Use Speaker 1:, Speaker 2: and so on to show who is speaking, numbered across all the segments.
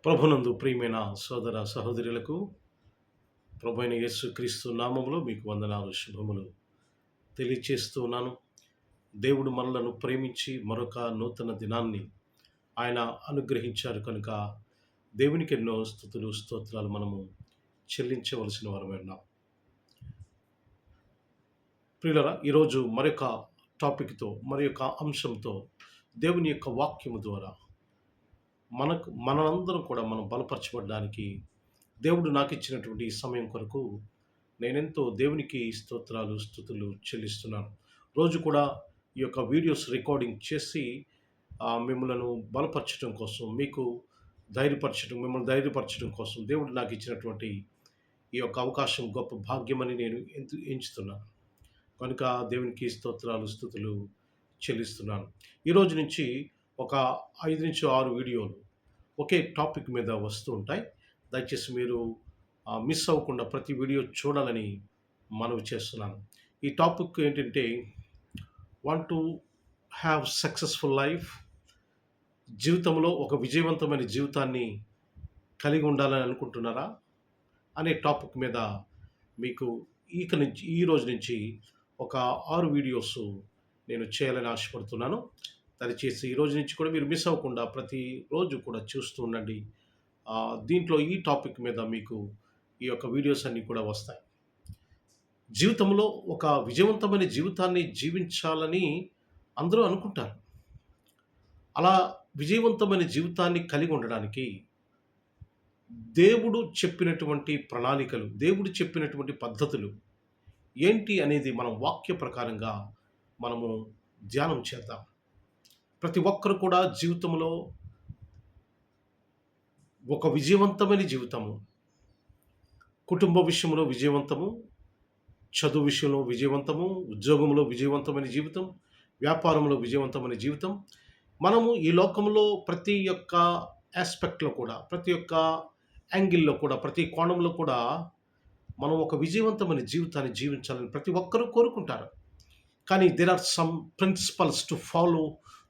Speaker 1: ప్రభునందు ప్రియమైన సోదర సహోదరులకు ప్రభువైన యేసుక్రీస్తు నామములో మీకు వందనాలు శుభములు తెలియచేస్తూ ఉన్నాను. దేవుడు మనలను ప్రేమించి మరొక నూతన దినాన్ని ఆయన అనుగ్రహించారు కనుక దేవునికి ఎన్నో స్తుతులు స్తోత్రాలు మనము చెల్లించవలసిన వారమై ఉన్నాం. ప్రియులరా, ఈరోజు మరొక టాపిక్తో మరొక అంశంతో దేవుని యొక్క వాక్యము ద్వారా మనందరం కూడా మనం బలపరచబడడానికి దేవుడు నాకు ఇచ్చినటువంటి ఈ సమయం కొరకు నేనెంతో దేవునికి స్తోత్రాలు స్తుతులు చెల్లిస్తున్నాను. రోజు కూడా ఈ యొక్క వీడియోస్ రికార్డింగ్ చేసి మిమ్మలను బలపరచడం కోసం, మీకు మిమ్మల్ని ధైర్యపరచడం కోసం దేవుడు నాకు ఇచ్చినటువంటి ఈ యొక్క అవకాశం గొప్ప భాగ్యమని నేను ఎంచుతున్నాను. కనుక దేవునికి స్తోత్రాలు స్తుతులు చెల్లిస్తున్నాను. ఈరోజు నుంచి ఒక 5 నుంచి 6 వీడియోలు ఒకే టాపిక్ మీద వస్తూ ఉంటాయి. దయచేసి మీరు మిస్ అవ్వకుండా ప్రతి వీడియో చూడాలని మనవి చేస్తున్నాను. ఈ టాపిక్ ఏంటంటే, want to have successful life, జీవితంలో ఒక విజయవంతమైన జీవితాన్ని కలిగి ఉండాలని అనుకుంటున్నారా అనే టాపిక్ మీద మీకు ఈ రోజు నుంచి ఒక 6 వీడియోస్ నేను చేయాలని ఆశపడుతున్నాను. దయచేసి ఈ రోజు నుంచి కూడా మీరు మిస్ అవ్వకుండా ప్రతిరోజు కూడా చూస్తూ ఉండండి. దీంట్లో ఈ టాపిక్ మీద మీకు ఈ యొక్క వీడియోస్ అన్నీ కూడా వస్తాయి. జీవితంలో ఒక విజయవంతమైన జీవితాన్ని జీవించాలని అందరూ అనుకుంటారు. అలా విజయవంతమైన జీవితాన్ని కలిగి ఉండడానికి దేవుడు చెప్పినటువంటి ప్రణాళికలు, దేవుడు చెప్పినటువంటి పద్ధతులు ఏంటి అనేది మనం వాక్య ప్రకారంగా మనము ధ్యానం చేద్దాం. ప్రతి ఒక్కరు కూడా జీవితంలో ఒక విజయవంతమైన జీవితము, కుటుంబ విషయంలో విజయవంతము, చదువు విషయంలో విజయవంతము, ఉద్యోగంలో విజయవంతమైన జీవితం, వ్యాపారంలో విజయవంతమైన జీవితం. మనము ఈ లోకంలో ప్రతి ఒక్క ఆస్పెక్ట్లో కూడా, ప్రతి ఒక్క యాంగిల్లో కూడా, ప్రతి కోణంలో కూడా మనం ఒక విజయవంతమైన జీవితాన్ని జీవించాలని ప్రతి ఒక్కరూ కోరుకుంటారు. కానీ there are some principles to follow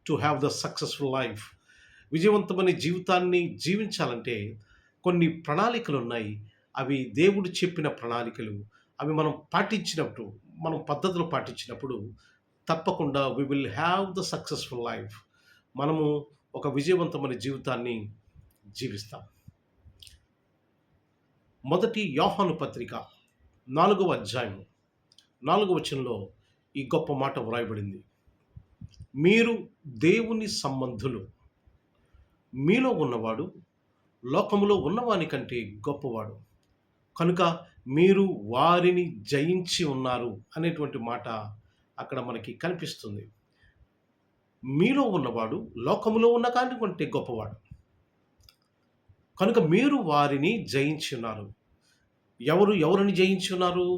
Speaker 1: to have the successful life. విజయవంతమైన జీవితాన్ని జీవించాలంటే కొన్ని ప్రణాళికలు ఉన్నాయి. అవి దేవుడు చెప్పిన ప్రణాళికలు. అవి మనం పాటించినప్పుడు, మనం పద్ధతులు పాటించినప్పుడు తప్పకుండా we will have the successful life. మనము ఒక విజయవంతమైన జీవితాన్ని జీవిస్తాం. మొదటి యోహాను పత్రిక 4వ అధ్యాయం 4వ వచనంలో ఈ గొప్ప మాట వ్రాయబడింది. మీరు దేవుని సంబంధులు, మీలో ఉన్నవాడు లోకములో ఉన్నవాని కంటే గొప్పవాడు, కనుక మీరు వారిని జయించి ఉన్నారు అనేటువంటి మాట అక్కడ మనకి కనిపిస్తుంది. మీలో ఉన్నవాడు లోకములో ఉన్న కాని కంటే గొప్పవాడు, కనుక మీరు వారిని జయించి ఉన్నారు. ఎవరిని జయించి ఉన్నారు?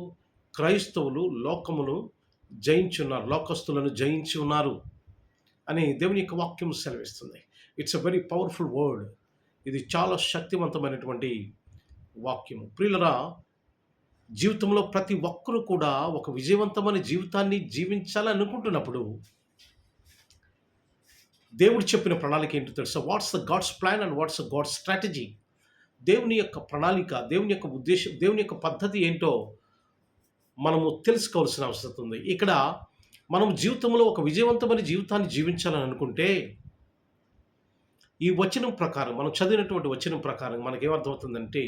Speaker 1: క్రైస్తవులు లోకమును జయించి ఉన్నారు, లోకస్తులను జయించి ఉన్నారు అని దేవుని యొక్క వాక్యం సెలవిస్తుంది. It's a very powerful word. ఇది చాలా శక్తివంతమైనటువంటి వాక్యము. ప్రియులరా, జీవితంలో ప్రతి ఒక్కరూ కూడా ఒక విజయవంతమైన జీవితాన్ని జీవించాలని అనుకుంటున్నప్పుడు దేవుడు చెప్పిన ప్రణాళిక ఏంటో తెలుసా? What's the God's plan and what's the God's strategy. దేవుని యొక్క ప్రణాళిక, దేవుని యొక్క ఉద్దేశం, దేవుని యొక్క పద్ధతి ఏంటో మనము తెలుసుకోవాల్సిన అవసరం ఉంది. ఇక్కడ మనం జీవితంలో ఒక విజయవంతమైన జీవితాన్ని జీవించాలని అనుకుంటే ఈ వచనం ప్రకారం, మనం చదివినటువంటి వచనం ప్రకారం మనకేమర్థమవుతుందంటే,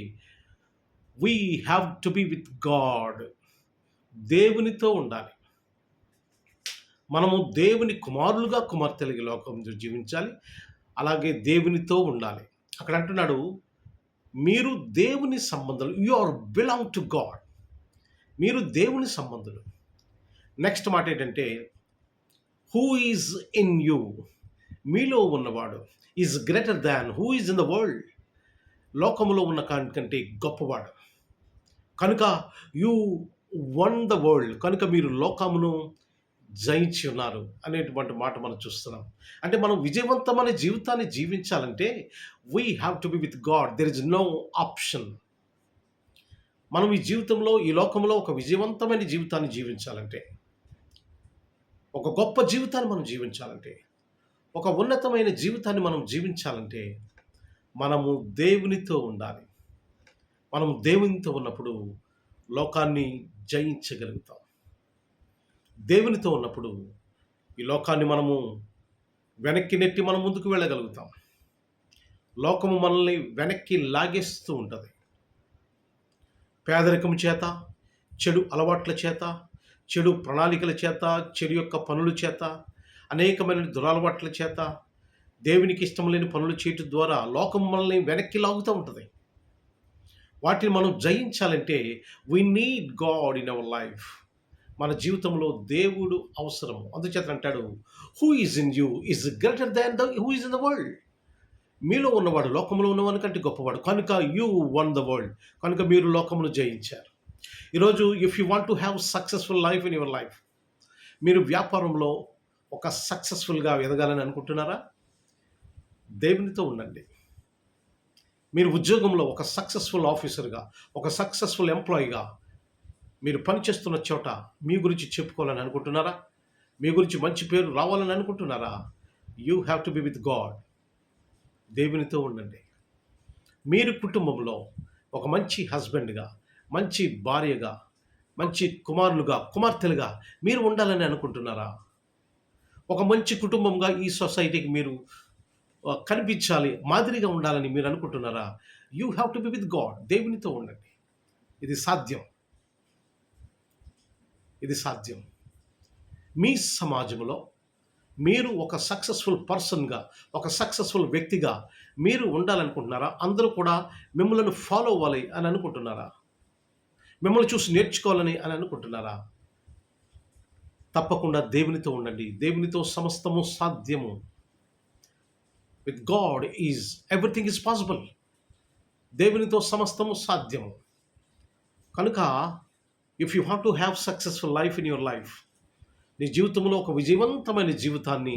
Speaker 1: we have to be with God. దేవునితో ఉండాలి. మనము దేవుని కుమారులుగా, కుమార్తెలుగా లోకంలో జీవించాలి. అలాగే దేవునితో ఉండాలి. అక్కడ అంటున్నాడు, మీరు దేవుని సంబంధులు, you are belong to God. మీరు దేవుని సంబంధులు. నెక్స్ట్ మాట ఏంటంటే, హూ ఈజ్ ఇన్ యూ, మీలో ఉన్నవాడు is greater than who is in the world. లోకములో ఉన్న కంటే గొప్పవాడు, కనుక యూ వన్ ద వరల్డ్, కనుక మీరు లోకమును జయించి ఉన్నారు అనేటువంటి మాట మనం చూస్తున్నాం. అంటే మనం విజయవంతమైన జీవితాన్ని జీవించాలంటే we have to be with God. There is no option. మనం ఈ జీవితంలో, ఈ లోకంలో ఒక విజయవంతమైన జీవితాన్ని జీవించాలంటే, ఒక గొప్ప జీవితాన్ని మనం జీవించాలంటే, ఒక ఉన్నతమైన జీవితాన్ని మనం జీవించాలంటే మనము దేవునితో ఉండాలి. మనం దేవునితో ఉన్నప్పుడు లోకాన్ని జయించగలుగుతాం. దేవునితో ఉన్నప్పుడు ఈ లోకాన్ని మనము వెనక్కి నెట్టి మనం ముందుకు వెళ్ళగలుగుతాం. లోకము మనల్ని వెనక్కి లాగేస్తూ ఉంటది. పేదరికము చేత, చెడు అలవాట్ల చేత, చెడు ప్రణాళికల చేత, చెడు యొక్క పనుల చేత, అనేకమైన దురలవాట్ల చేత, దేవునికి ఇష్టం లేని పనులు చేయటం ద్వారా లోకం మనల్ని వెనక్కి లాగుతూ ఉంటది. వాటిని మనం జయించాలంటే we need God in our life. మన జీవితంలో దేవుడు అవసరం. అందుచేత అంటాడు, who is in you is greater than who is in the world. మీలో ఉన్నవాడు లోకంలో ఉన్నవాని కంటే గొప్పవాడు. కనుక యూ వన్ ద వరల్డ్. కనుక మీరు లోకమును జయించారు. ఈరోజు if you want to have successful life in your life, మీరు వ్యాపారంలో ఒక సక్సెస్ఫుల్గా ఎదగాలని అనుకుంటున్నారా? దేవునితో ఉండండి. మీరు ఉద్యోగంలో ఒక సక్సెస్ఫుల్ ఆఫీసర్గా, ఒక సక్సెస్ఫుల్ ఎంప్లాయీగా మీరు పనిచేస్తున్న చోట మీ గురించి చెప్పుకోవాలని అనుకుంటున్నారా? మీ గురించి మంచి పేరు రావాలని అనుకుంటున్నారా? You have to be with God. దేవునితో ఉండండి. మీరు కుటుంబంలో ఒక మంచి హస్బెండ్గా, మంచి భార్యగా, మంచి కుమారులుగా, కుమార్తెలుగా మీరు ఉండాలని అనుకుంటున్నారా? ఒక మంచి కుటుంబంగా ఈ సొసైటీకి మీరు కనిపించాలి, మాదిరిగా ఉండాలని మీరు అనుకుంటున్నారా? You have to be with God. దేవునితో ఉండండి. ఇది సాధ్యం. ఇది సాధ్యం. మీ సమాజంలో మీరు ఒక సక్సెస్ఫుల్ పర్సన్గా, ఒక సక్సెస్ఫుల్ వ్యక్తిగా మీరు ఉండాలనుకుంటున్నారా? అందరూ కూడా మిమ్మల్ని ఫాలో అవ్వాలి అని అనుకుంటున్నారా? మిమ్మల్ని చూసి నేర్చుకోవాలని అని అనుకుంటున్నారా? తప్పకుండా దేవునితో ఉండండి. దేవునితో సమస్తము సాధ్యము. With God is everything is possible. దేవునితో సమస్తము సాధ్యము. కనుక if you want to have successful life in your life, నీ జీవితంలో ఒక విజయవంతమైన జీవితాన్ని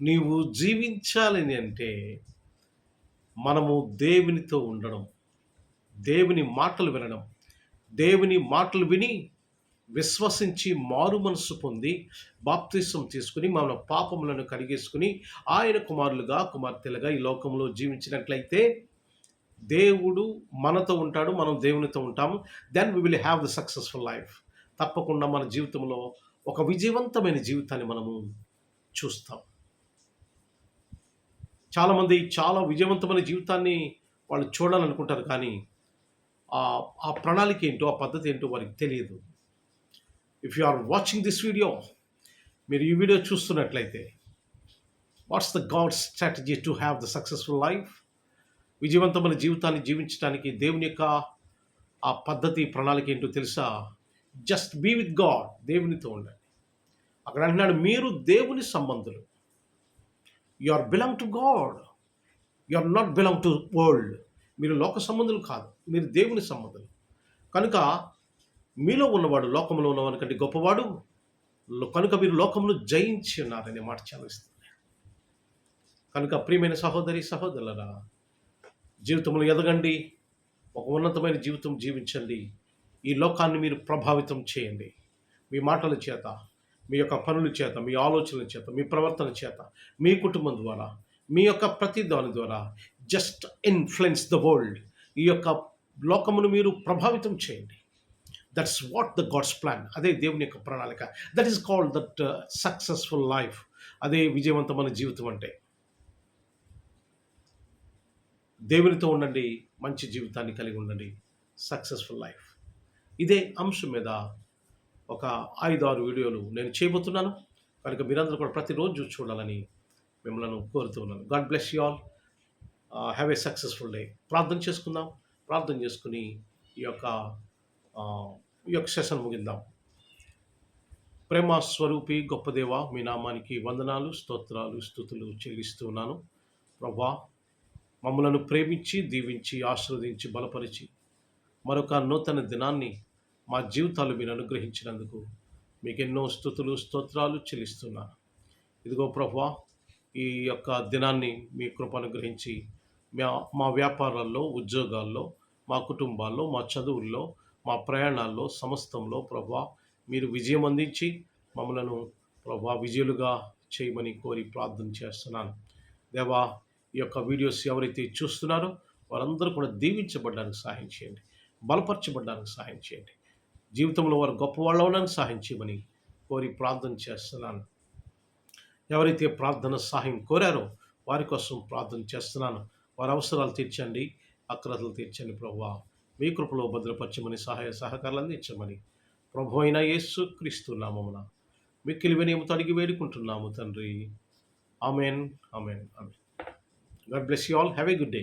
Speaker 1: నీవు జీవించాలని అంటే మనము దేవునితో ఉండడం, దేవుని మాటలు వినడం, దేవుని మాటలు విని విశ్వసించి మారు మనస్సు పొంది బాప్తిసం తీసుకుని మన పాపములను కడిగేసుకుని ఆయన కుమారులుగా, కుమార్తెలుగా ఈ లోకంలో జీవించినట్లయితే దేవుడు మనతో ఉంటాడు, మనం దేవునితో ఉంటాము. Then we will have the successful life. తప్పకుండా మన జీవితంలో ఒక విజయవంతమైన జీవితాన్ని మనము చూస్తాం. చాలామంది చాలా విజయవంతమైన జీవితాన్ని వాళ్ళు చూడాలనుకుంటారు, కానీ ఆ ప్రణాళిక ఏంటో, ఆ పద్ధతి ఏంటో వారికి తెలియదు. If you are watching this video, మీరు ఈ వీడియో చూస్తున్నట్లయితే, what's the God strategy to have the successful life? విజయవంతమైన జీవితాన్ని జీవించడానికి దేవుని యొక్క ఆ పద్ధతి, ప్రణాళిక ఏంటో తెలుసా? Just be with God. దేవునితో ఉండండి. అక్కడ అంటున్నాడు, మీరు దేవుని సంబంధులు. You are belong to God. You are not belong to world. మీరు లోక సంబంధులు కాదు, మీరు దేవుని సంబంధులు. కనుక మీలో ఉన్నవాడు లోకంలో ఉన్నవాడి కంటే గొప్పవాడు. కనుక మీరు లోకమును జయించి ఉన్నారనే మాట చదివిస్తుంది. కనుక ప్రియమైన సహోదరి, సహోదరులారా, జీవితంలో ఎదగండి, ఒక ఉన్నతమైన జీవితం జీవించండి. ఈ లోకాన్ని మీరు ప్రభావితం చేయండి. మీ మాటల చేత, మీ యొక్క పనుల చేత, మీ ఆలోచనల చేత, మీ ప్రవర్తన చేత, మీ కుటుంబం ద్వారా, మీ యొక్క ప్రతి దాని ద్వారా జస్ట్ ఇన్ఫ్లుయెన్స్ ద వరల్డ్. ఈ యొక్క లోకమును మీరు ప్రభావితం చేయండి. That's what the God's plan. అదే దేవుని యొక్క ప్రణాళిక. That is called that successful life. అదే విజయవంతమైన జీవితం అంటే. దేవునితో ఉండండి, మంచి జీవితాన్ని కలిగి ఉండండి, సక్సెస్ఫుల్ లైఫ్. ఇదే అంశం మీద ఒక 5-6 వీడియోలు నేను చేయబోతున్నాను. కనుక మీరందరూ కూడా ప్రతిరోజు చూడాలని మిమ్మల్ని కోరుతూ ఉన్నాను. God bless you all. Have a successful day. ప్రార్థన చేసుకుందాం. ప్రార్థన చేసుకుని ఈ యొక్క సెషన్ ముగిందాం. ప్రేమ స్వరూపి గొప్ప దేవ, మీ నామానికి వందనాలు, స్తోత్రాలు, స్తుతులు చెల్లిస్తున్నాను. ప్రభా, మమ్మలను ప్రేమించి, దీవించి, ఆశీర్వదించి, బలపరిచి మరొక నూతన దినాన్ని మా జీవితాలు మీరు అనుగ్రహించినందుకు మీకు ఎన్నో స్తుతులు, స్తోత్రాలు చెల్లిస్తున్నాను. ఇదిగో ప్రభువా, ఈ యొక్క దినాన్ని మీ కృప అనుగ్రహించి మా వ్యాపారాల్లో, ఉద్యోగాల్లో, మా కుటుంబాల్లో, మా చదువుల్లో, మా ప్రయాణాల్లో, సమస్తంలో ప్రభువా మీరు విజయం అందించి మమ్మలను ప్రభువా విజయులుగా చేయమని కోరి ప్రార్థన చేస్తున్నాను. దేవా, ఈ యొక్క వీడియోస్ ఎవరైతే చూస్తున్నారో వారందరూ కూడా దీవించబడడానికి సహాయం చేయండి, బలపరచబడడానికి సహాయం చేయండి. జీవితంలో వారు గొప్పవాళ్ళు అవడానికి సహాయం చేయమని కోరి ప్రార్థన చేస్తున్నాను. ఎవరైతే ప్రార్థన సహాయం కోరారో వారి కోసం ప్రార్థన చేస్తున్నాను. వారి అవసరాలు తీర్చండి, అక్రతలు తీర్చండి ప్రభువా. మీ కృపలో భద్రపరచమని సహాయ సహకారాలు అందించమని ప్రభు అయిన యేసు క్రీస్తు నామమున మిక్కిలి వినయముతో అడిగి వేడుకుంటున్నాము తండ్రి. Amen, amen, amen. God bless you all. Have a good day.